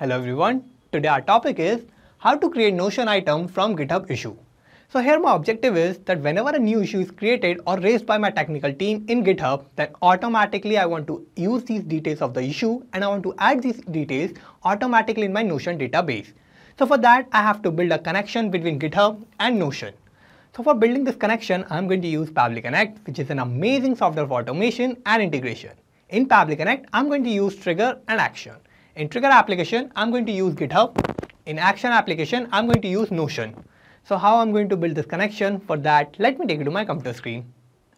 Hello everyone, today our topic is how to create Notion item from GitHub issue. So here my objective is that whenever a new issue is created or raised by my technical team in GitHub, then automatically I want to use these details of the issue and I want to add these details automatically in my Notion database. So for that I have to build a connection between GitHub and Notion. So for building this connection, I'm going to use Pabbly Connect, which is an amazing software for automation and integration. In Pabbly Connect, I'm going to use trigger and action. In trigger application, I'm going to use GitHub. In action application, I'm going to use Notion. So how I'm going to build this connection? For that, let me take you to my computer screen.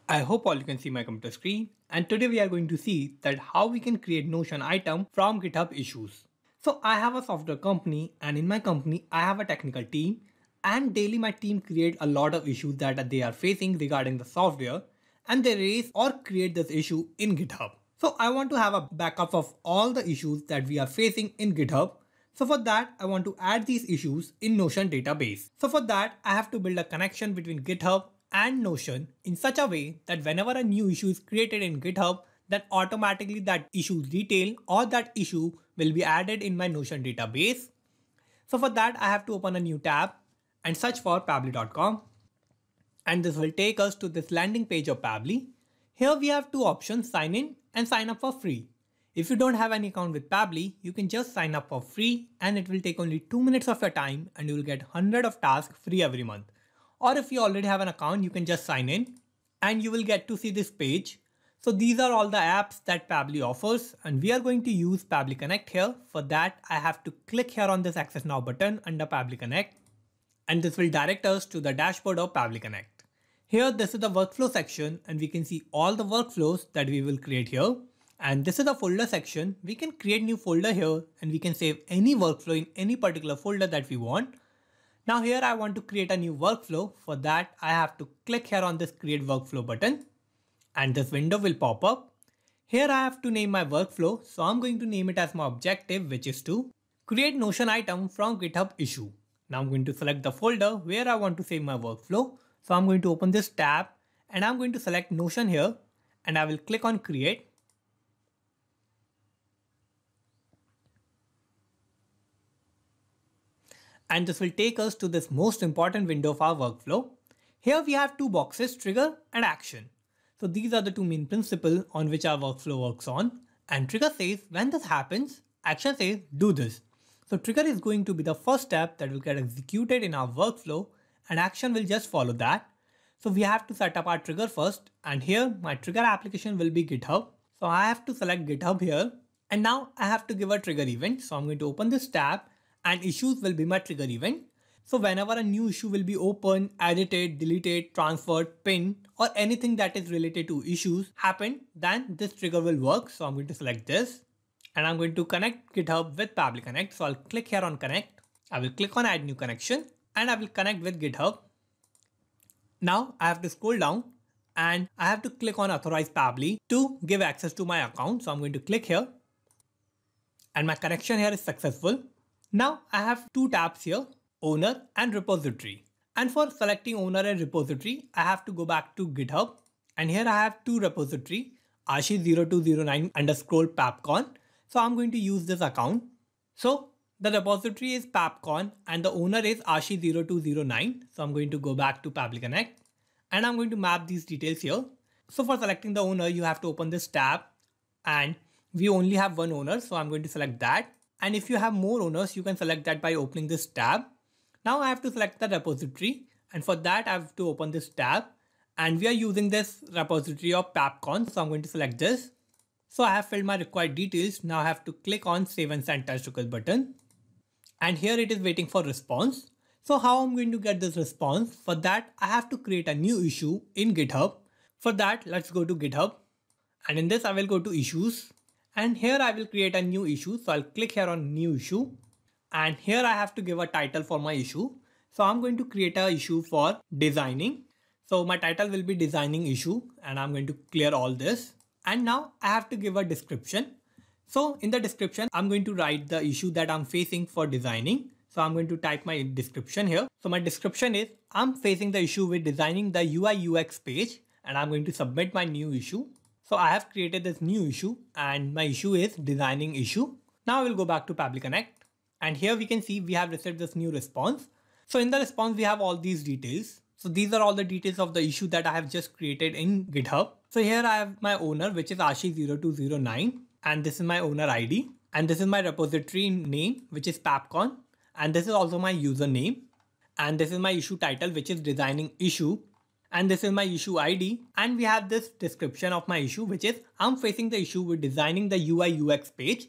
I hope all you can see my computer screen. And today we are going to see that how we can create Notion item from GitHub issues. So I have a software company, and in my company, I have a technical team. And daily my team create a lot of issues that they are facing regarding the software, and they raise or create this issue in GitHub. So I want to have a backup of all the issues that we are facing in GitHub. So for that, I want to add these issues in Notion database. So for that, I have to build a connection between GitHub and Notion in such a way that whenever a new issue is created in GitHub, then automatically that issue's detail or that issue will be added in my Notion database. So for that, I have to open a new tab and search for pabbly.com, and this will take us to this landing page of Pabbly. Here we have two options, sign in and sign up for free. If you don't have any account with Pabbly, you can just sign up for free and it will take only 2 minutes of your time and you will get 100 of tasks free every month. Or if you already have an account, you can just sign in and you will get to see this page. So these are all the apps that Pabbly offers, and we are going to use Pabbly Connect here. For that, I have to click here on this Access Now button under Pabbly Connect, and this will direct us to the dashboard of Pabbly Connect. Here, this is the workflow section, and we can see all the workflows that we will create here. And this is the folder section. We can create new folder here, and we can save any workflow in any particular folder that we want. Now here I want to create a new workflow. For that, I have to click here on this create workflow button, and this window will pop up. Here I have to name my workflow. So I'm going to name it as my objective, which is to create Notion item from GitHub issue. Now I'm going to select the folder where I want to save my workflow. So I'm going to open this tab and I'm going to select Notion here, and I will click on create. And this will take us to this most important window of our workflow. Here we have two boxes, trigger and action. So these are the two main principles on which our workflow works on. And trigger says when this happens, action says do this. So trigger is going to be the first step that will get executed in our workflow, and action will just follow that. So we have to set up our trigger first, and here my trigger application will be GitHub. So I have to select GitHub here, and now I have to give a trigger event. So I'm going to open this tab, and issues will be my trigger event. So whenever a new issue will be opened, edited, deleted, transferred, pinned, or anything that is related to issues happen, then this trigger will work. So I'm going to select this, and I'm going to connect GitHub with Pabbly Connect. So I'll click here on connect. I will click on add new connection, and I will connect with GitHub. Now I have to scroll down and I have to click on authorize Pabbly to give access to my account. So I'm going to click here, and my connection here is successful. Now I have two tabs here, owner and repository. And for selecting owner and repository, I have to go back to GitHub, and here I have two repository, ashi0209 underscore papcon. So I'm going to use this account. So the repository is papcon and the owner is ashi0209. So I'm going to go back to Pabbly Connect and I'm going to map these details here. So for selecting the owner, you have to open this tab, and we only have one owner. So I'm going to select that. And if you have more owners, you can select that by opening this tab. Now I have to select the repository, and for that I have to open this tab, and we are using this repository of papcon. So I'm going to select this. So I have filled my required details. Now I have to click on save and send test request button. And here it is waiting for response. So how I'm going to get this response? For that, I have to create a new issue in GitHub. For that, let's go to GitHub. And in this, I will go to issues. And here I will create a new issue. So I'll click here on new issue. And here I have to give a title for my issue. So I'm going to create an issue for designing. So my title will be designing issue, and I'm going to clear all this. And now I have to give a description. So in the description, I'm going to write the issue that I'm facing for designing. So I'm going to type my description here. So my description is I'm facing the issue with designing the UI UX page, and I'm going to submit my new issue. So I have created this new issue, and my issue is designing issue. Now I will go back to Pabbly Connect, And here we can see we have received this new response. So in the response, we have all these details. So these are all the details of the issue that I have just created in GitHub. So here I have my owner, which is Ashi0209. And this is my owner ID. And this is my repository name, which is PabbCon. And this is also my username. And this is my issue title, which is designing issue. And this is my issue ID. And we have this description of my issue, which is I'm facing the issue with designing the UI UX page.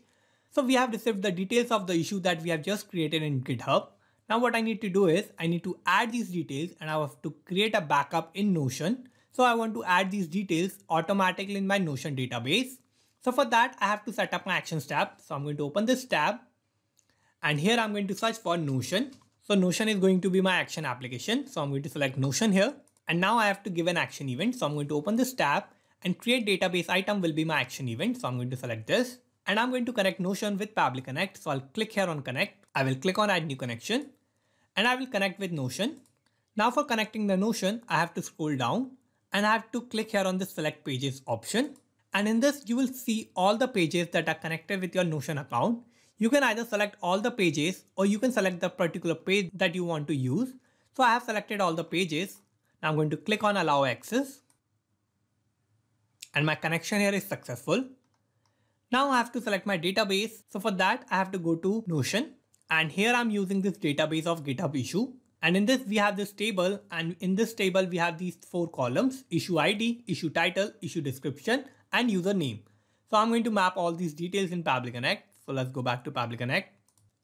So we have received the details of the issue that we have just created in GitHub. Now what I need to do is I need to add these details and I have to create a backup in Notion. So I want to add these details automatically in my Notion database. So for that, I have to set up my actions tab. So I'm going to open this tab and here I'm going to search for Notion. So Notion is going to be my action application. So I'm going to select Notion here and now I have to give an action event. So I'm going to open this tab and create database item will be my action event. So I'm going to select this. And I'm going to connect Notion with Pabbly Connect. So I'll click here on connect. I will click on add new connection and I will connect with Notion. Now for connecting the Notion, I have to scroll down and I have to click here on the select pages option. And in this, you will see all the pages that are connected with your Notion account. You can either select all the pages or you can select the particular page that you want to use. So I have selected all the pages. Now I'm going to click on allow access and my connection here is successful. Now I have to select my database. So for that, I have to go to Notion and here I'm using this database of GitHub issue. And in this, we have this table and in this table, we have these 4 columns: issue ID, issue title, issue description, and username. So I'm going to map all these details in Pabbly Connect. So let's go back to Pabbly Connect.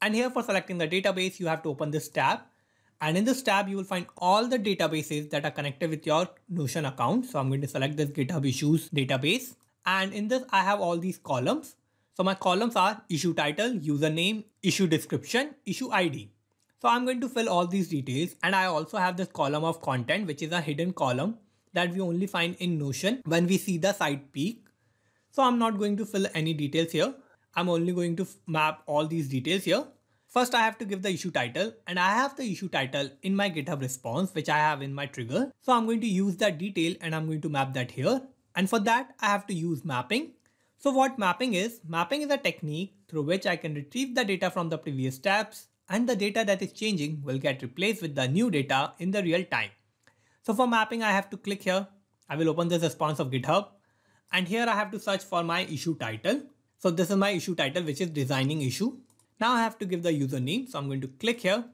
And here for selecting the database, you have to open this tab. And in this tab, you will find all the databases that are connected with your Notion account. So I'm going to select this GitHub issues database. And in this, I have all these columns. So my columns are issue title, username, issue description, issue ID. So I'm going to fill all these details. And I also have this column of content, which is a hidden column that we only find in Notion when we see the site peak. So I'm not going to fill any details here. I'm only going to map all these details here. First, I have to give the issue title and I have the issue title in my GitHub response, which I have in my trigger. So I'm going to use that detail and I'm going to map that here. And for that, I have to use mapping. So what mapping is? Mapping is a technique through which I can retrieve the data from the previous steps and the data that is changing will get replaced with the new data in the real time. So for mapping, I have to click here. I will open this response of GitHub and here I have to search for my issue title. So this is my issue title, which is designing issue. Now I have to give the username. So I'm going to click here.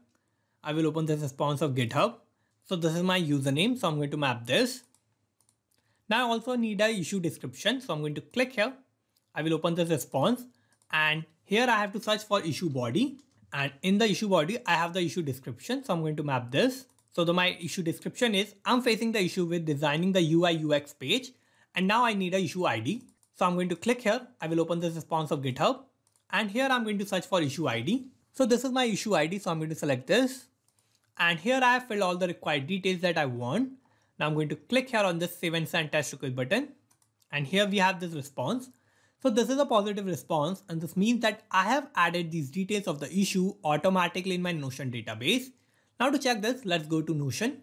I will open this response of GitHub. So this is my username. So I'm going to map this. Now I also need a issue description. So I'm going to click here. I will open this response and here I have to search for issue body. And in the issue body, I have the issue description. So I'm going to map this. So my issue description is I'm facing the issue with designing the UI UX page. And now I need a issue ID. So I'm going to click here. I will open this response of GitHub. And here I'm going to search for issue ID. So this is my issue ID. So I'm going to select this. And here I have filled all the required details that I want. Now I'm going to click here on this save and send test request button. And here we have this response. So this is a positive response. And this means that I have added these details of the issue automatically in my Notion database. Now to check this, let's go to Notion.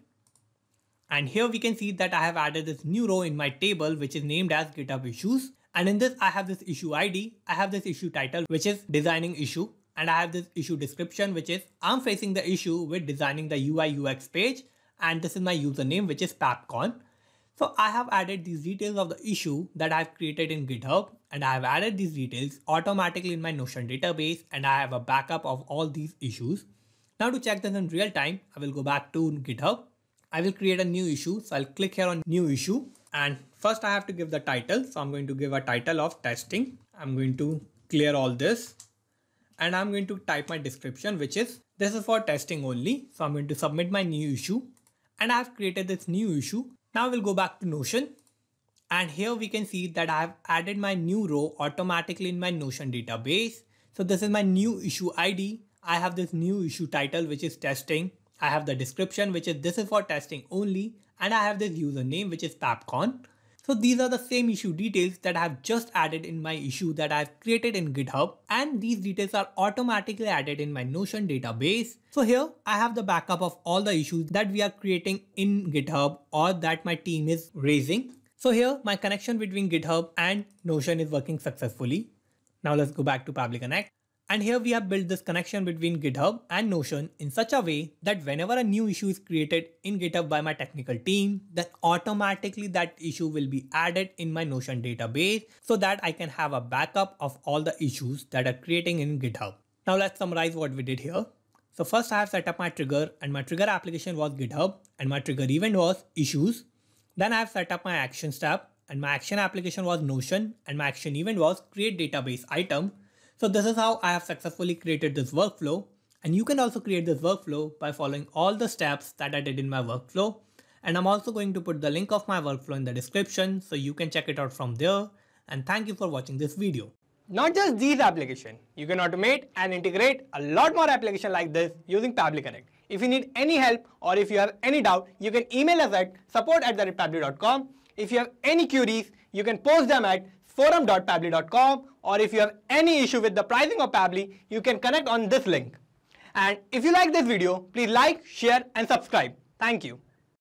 And here we can see that I have added this new row in my table, which is named as GitHub issues. And in this, I have this issue ID. I have this issue title, which is designing issue. And I have this issue description, which is I'm facing the issue with designing the UI UX page. And this is my username, which is PabbCon. So I have added these details of the issue that I've created in GitHub. And I have added these details automatically in my Notion database. And I have a backup of all these issues. Now to check this in real time, I will go back to GitHub. I will create a new issue. So I'll click here on new issue. And first I have to give the title. So I'm going to give a title of testing. I'm going to clear all this. And I'm going to type my description, which is this is for testing only. So I'm going to submit my new issue. And I have created this new issue. Now we'll go back to Notion. And here we can see that I have added my new row automatically in my Notion database. So this is my new issue ID. I have this new issue title, which is testing. I have the description, which is this is for testing only. And I have this username, which is PabbCon. So these are the same issue details that I have just added in my issue that I have created in GitHub. And these details are automatically added in my Notion database. So here I have the backup of all the issues that we are creating in GitHub or that my team is raising. So here my connection between GitHub and Notion is working successfully. Now let's go back to Pabbly Connect. And here we have built this connection between GitHub and Notion in such a way that whenever a new issue is created in GitHub by my technical team, then automatically that issue will be added in my Notion database so that I can have a backup of all the issues that are creating in GitHub. Now let's summarize what we did here. So first I have set up my trigger, and my trigger application was GitHub and my trigger event was issues. Then I have set up my actions tab, and my action application was Notion and my action event was create database item. So this is how I have successfully created this workflow, and you can also create this workflow by following all the steps that I did in my workflow. And I'm also going to put the link of my workflow in the description so you can check it out from there. And thank you for watching this video. Not just these applications, you can automate and integrate a lot more applications like this using Pabbly Connect. If you need any help or if you have any doubt, you can email us at support@pabbly.com. If you have any queries, you can post them at forum.pabbly.com, or if you have any issue with the pricing of Pabbly, you can connect on this link. And if you like this video, please like, share and subscribe. Thank you.